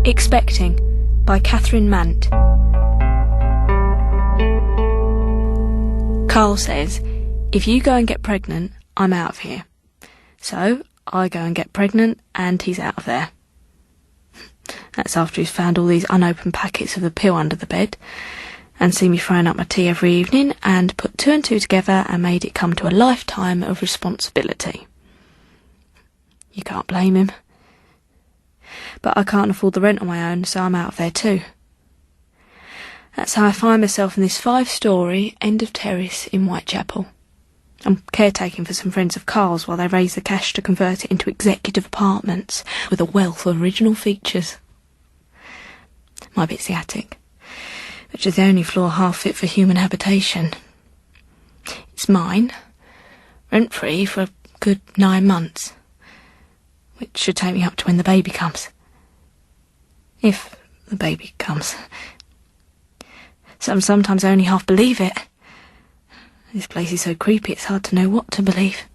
Expecting by Catherine Mant. Carl says, if you go and get pregnant, I'm out of here. So I go and get pregnant and he's out of there. That's after he's found all these unopened packets of the pill under the bed and seen me throwing up my tea every evening and put two and two together and made it come to a lifetime of responsibility. You can't blame him. But I can't afford the rent on my own, so I'm out of there too. That's how I find myself in this 5-storey end of terrace in Whitechapel. I'm caretaking for some friends of Carl's while they raise the cash to convert it into executive apartments with a wealth of original features. My bit's the attic, which is the only floor half fit for human habitation. It's mine, rent-free for a good 9 months, which should take me up to when the baby comes. If the baby comes. Sometimes I only half believe it. This place is so creepy it's hard to know what to believe.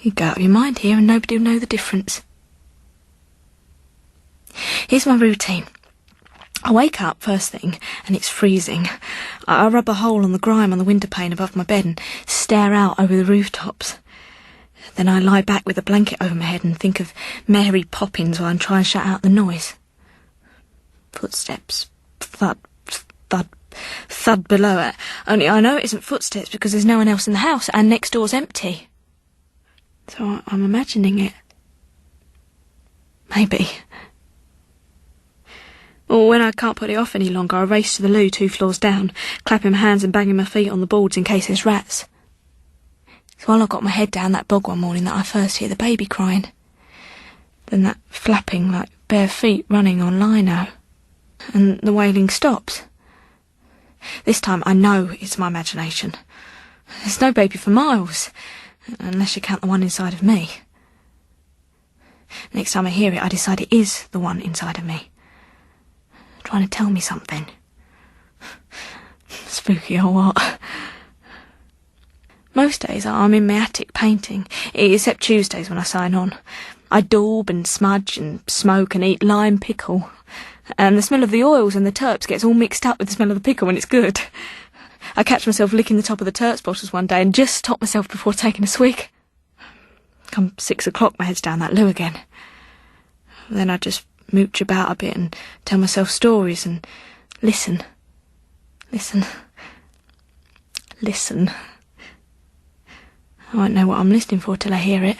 You go out of your mind here and nobody will know the difference. Here's my routine. I wake up first thing and it's freezing. I rub a hole on the grime on the window pane above my bed and stare out over the rooftops. Then I lie back with a blanket over my head and think of Mary Poppins while I'm trying to shut out the noise. Footsteps. Thud, thud, thud below it. Only I know it isn't footsteps because there's no one else in the house and next door's empty. So I'm imagining it. Maybe. Or when I can't put it off any longer, I race to the loo 2 floors down, clapping my hands and banging my feet on the boards in case there's rats. So while I got my head down that bog one morning that I first hear the baby crying. Then that flapping like bare feet running on lino. And the wailing stops. This time I know it's my imagination. There's no baby for miles, unless you count the one inside of me. Next time I hear it, I decide it is the one inside of me. Trying to tell me something. Spooky or what? Most days I'm in my attic painting, except Tuesdays when I sign on. I daub and smudge and smoke and eat lime pickle. And the smell of the oils and the terps gets all mixed up with the smell of the pickle when it's good. I catch myself licking the top of the terps bottles one day and just stop myself before taking a swig. Come 6 o'clock, my head's down that loo again. Then I just mooch about a bit and tell myself stories and listen. Listen. Listen. I won't know what I'm listening for till I hear it.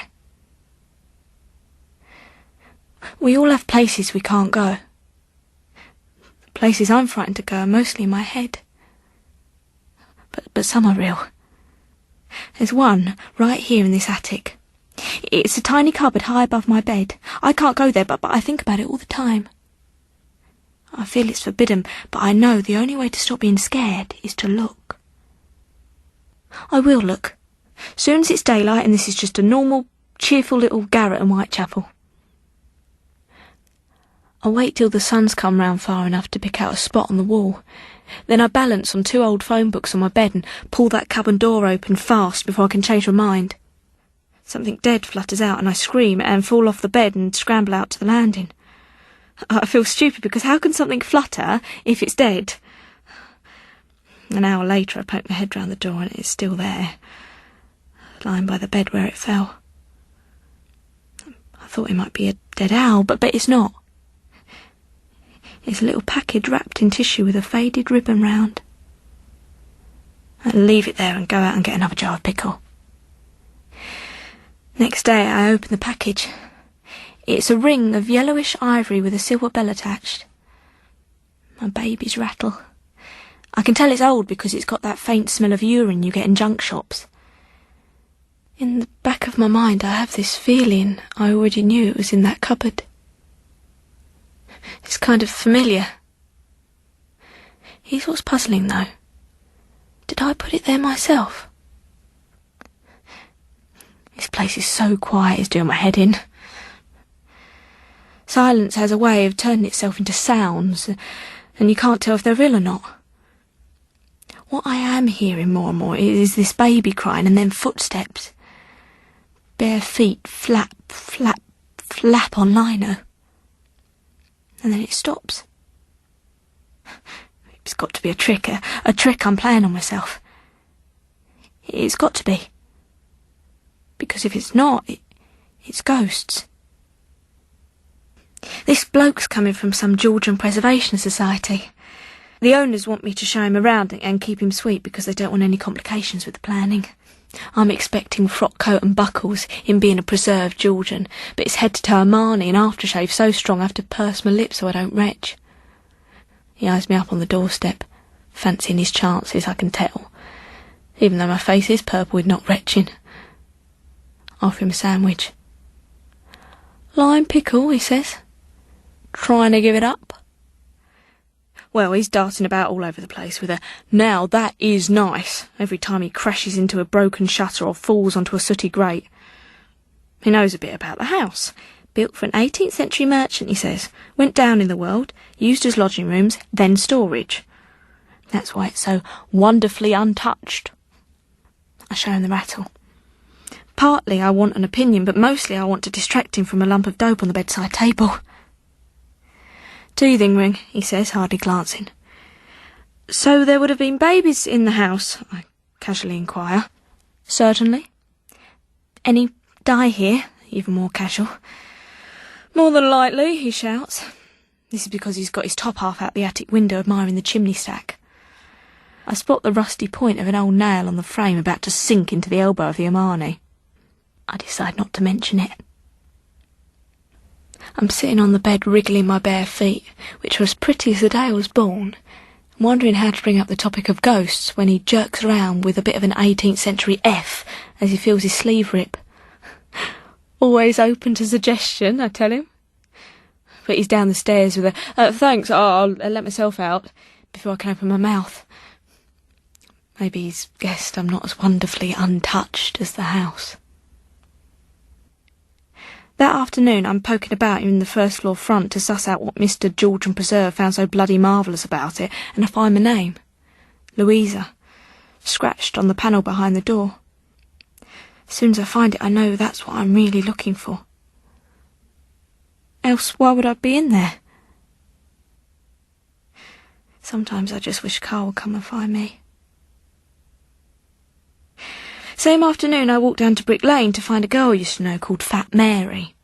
We all have places we can't go. The places I'm frightened to go are mostly in my head. But some are real. There's one right here in this attic. It's a tiny cupboard high above my bed. I can't go there, but I think about it all the time. I feel it's forbidden, but I know the only way to stop being scared is to look. I will look. Soon as it's daylight and this is just a normal, cheerful little garret in Whitechapel. I wait till the sun's come round far enough to pick out a spot on the wall. Then I balance on 2 old phone books on my bed and pull that cupboard door open fast before I can change my mind. Something dead flutters out and I scream and fall off the bed and scramble out to the landing. I feel stupid because how can something flutter if it's dead? An hour later I poke my head round the door and it's still there, lying by the bed where it fell. I thought it might be a dead owl, but it's not. It's a little package wrapped in tissue with a faded ribbon round. I leave it there and go out and get another jar of pickle. Next day I open the package. It's a ring of yellowish ivory with a silver bell attached. My baby's rattle. I can tell it's old because it's got that faint smell of urine you get in junk shops. In the back of my mind I have this feeling I already knew it was in that cupboard. It's kind of familiar. Here's what's puzzling though. Did I put it there myself? This place is so quiet it's doing my head in. Silence has a way of turning itself into sounds, and you can't tell if they're real or not. What I am hearing more and more is this baby crying and then footsteps. Bare feet flap, flap, flap on lino. and then it stops. It's got to be a trick I'm playing on myself. It's got to be. Because if it's not, it's ghosts. This bloke's coming from some Georgian Preservation Society. The owners want me to show him around and keep him sweet because they don't want any complications with the planning. I'm expecting frock coat and buckles, him being a preserved Georgian, but it's head to toe Armani and aftershave so strong I have to purse my lips so I don't retch. He eyes me up on the doorstep, fancying his chances, I can tell. Even though my face is purple with not retching. I offer him a sandwich. "Lime pickle," he says. "Trying to give it up?" Well, he's darting about all over the place with a "now that is nice" every time he crashes into a broken shutter or falls onto a sooty grate. He knows a bit about the house. Built for an 18th century merchant, he says. Went down in the world, used as lodging rooms, then storage. That's why it's so wonderfully untouched. I show him the rattle. Partly I want an opinion, but mostly I want to distract him from a lump of dope on the bedside table. "Teething ring," he says, hardly glancing. "So there would have been babies in the house?" I casually inquire. "Certainly." "Any die here?" Even more casual. "More than likely," he shouts. This is because he's got his top half out the attic window admiring the chimney stack. I spot the rusty point of an old nail on the frame about to sink into the elbow of the Armani. I decide not to mention it. I'm sitting on the bed wriggling my bare feet, which were as pretty as the day I was born, wondering how to bring up the topic of ghosts when he jerks around with a bit of an 18th century F as he feels his sleeve rip. "Always open to suggestion," I tell him. But he's down the stairs with a "thanks, I'll let myself out," before I can open my mouth. Maybe he's guessed I'm not as wonderfully untouched as the house. That afternoon I'm poking about in the first floor front to suss out what Mr. Georgian Preserve found so bloody marvellous about it, and I find my name. Louisa. Scratched on the panel behind the door. As soon as I find it, I know that's what I'm really looking for. Else why would I be in there? Sometimes I just wish Carl would come and find me. Same afternoon I walked down to Brick Lane to find a girl I used to know called Fat Mary.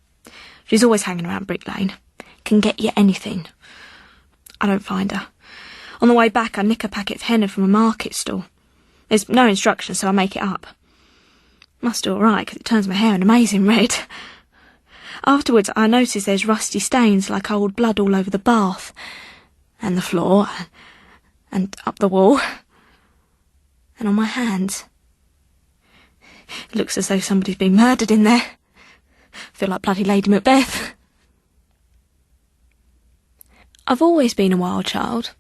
She's always hanging around Brick Lane. Can get you anything. I don't find her. On the way back I nick a packet of henna from a market stall. There's no instructions, so I make it up. Must do all right, because it turns my hair an amazing red. Afterwards I notice there's rusty stains like old blood all over the bath, and the floor, and up the wall, and on my hands. It looks as though somebody's been murdered in there. I feel like bloody Lady Macbeth. I've always been a wild child.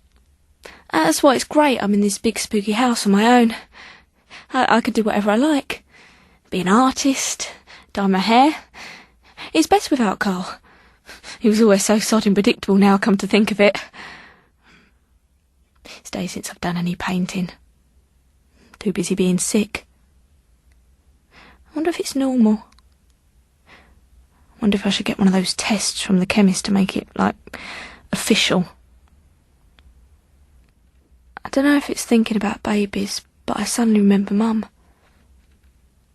That's why it's great I'm in this big spooky house on my own. I can do whatever I like. Be an artist, dye my hair. It's best without Carl. He was always so sodding predictable now I come to think of it. It's days since I've done any painting. Too busy being sick. I wonder if it's normal. I wonder if I should get one of those tests from the chemist to make it, official. I don't know if it's thinking about babies, but I suddenly remember Mum.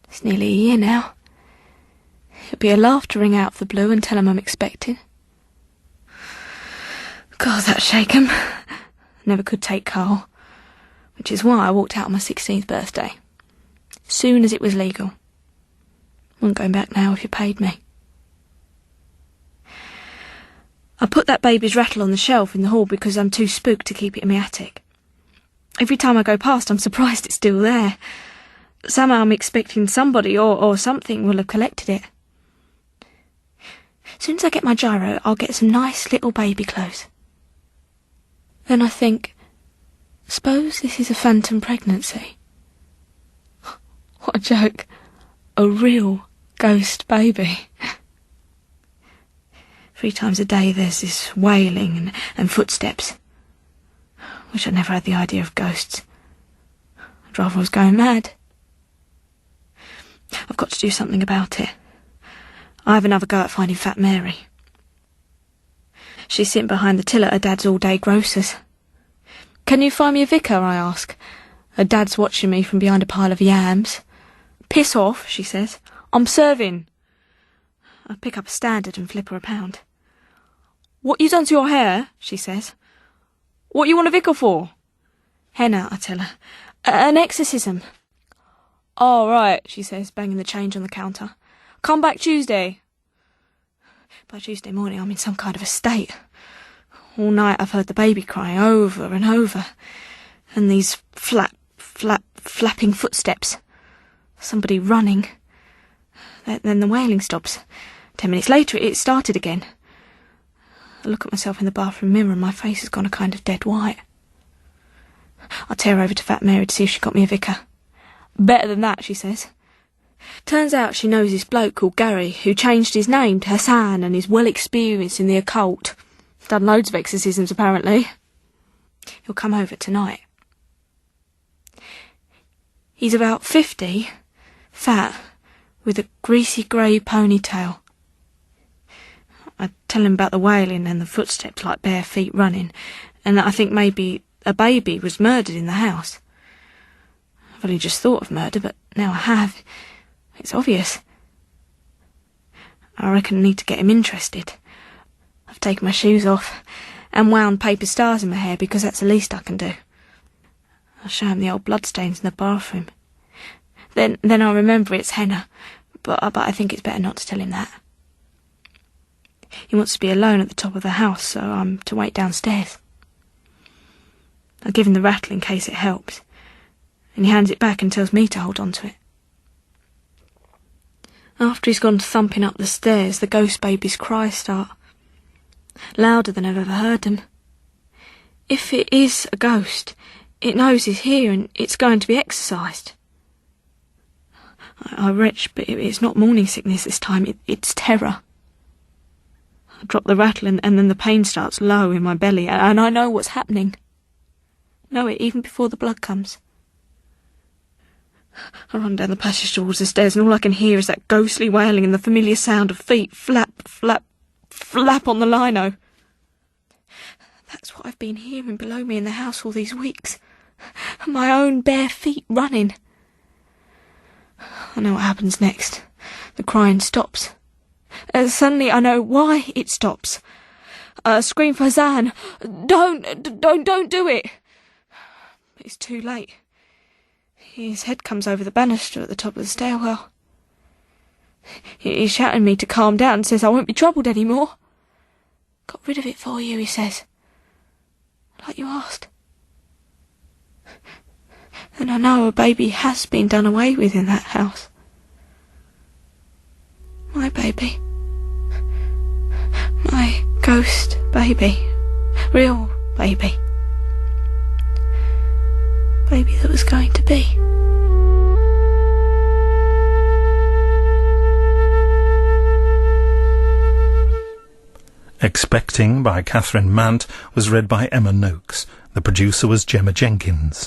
It's nearly a year now. It'd be a laugh to ring out of the blue and tell him I'm expecting. God, that shake 'em. Never could take Carl. Which is why I walked out on my 16th birthday. Soon as it was legal. Wouldn't go back now if you paid me. I put that baby's rattle on the shelf in the hall because I'm too spooked to keep it in my attic. Every time I go past I'm surprised it's still there. Somehow I'm expecting somebody or something will have collected it. As soon as I get my gyro, I'll get some nice little baby clothes. Then I think, suppose this is a phantom pregnancy. What a joke. A real ghost baby. 3 times a day there's this wailing and footsteps. Wish I'd never had the idea of ghosts. I'd rather I was going mad. I've got to do something about it. I have another go at finding Fat Mary. She's sitting behind the till at her dad's all-day grocer's. "Can you find me a vicar?" I ask. Her dad's watching me from behind a pile of yams. "Piss off," she says. "I'm serving." I pick up a standard and flip her £1. "What you done to your hair?" she says. "What you want a vicar for?" "Henna," I tell her. "An exorcism." "Oh, right," she says, banging the change on the counter. "Come back Tuesday." By Tuesday morning I'm in some kind of a state. All night I've heard the baby crying over and over, and these flapping footsteps. Somebody running. Then the wailing stops. 10 minutes later it started again. I look at myself in the bathroom mirror and my face has gone a kind of dead white. I tear over to Fat Mary to see if she got me a vicar. "Better than that," she says. Turns out she knows this bloke called Gary, who changed his name to Hassan and is well experienced in the occult. Done loads of exorcisms, apparently. He'll come over tonight. He's about 50, fat, with a greasy grey ponytail. I tell him about the wailing and the footsteps like bare feet running, and that I think maybe a baby was murdered in the house. I've only just thought of murder, but now I have. It's obvious. I reckon I need to get him interested. I've taken my shoes off and wound paper stars in my hair because that's the least I can do. I'll show him the old bloodstains in the bathroom. Then I'll remember it's henna, but I think it's better not to tell him that. He wants to be alone at the top of the house, so I'm to wait downstairs. I give him the rattle in case it helps, and he hands it back and tells me to hold on to it. After he's gone thumping up the stairs, the ghost baby's cries start. Louder than I've ever heard them. If it is a ghost, it knows he's here and it's going to be exorcised. I retch, but it's not morning sickness this time, it's terror. I drop the rattle and then the pain starts low in my belly, and I know what's happening. Know it even before the blood comes. I run down the passage towards the stairs, and all I can hear is that ghostly wailing and the familiar sound of feet flap, flap, flap on the lino. That's what I've been hearing below me in the house all these weeks. My own bare feet running. I know what happens next. The crying stops. Suddenly I know why it stops. I scream for Hassan. Don't do it. But it's too late. His head comes over the banister at the top of the stairwell. He's shouting me to calm down and says I won't be troubled any more. "Got rid of it for you," he says. "Like you asked." And I know a baby has been done away with in that house. My baby. My ghost baby. Real baby. Baby that was going to be. Expecting by Catherine Mant was read by Emma Noakes. The producer was Gemma Jenkins.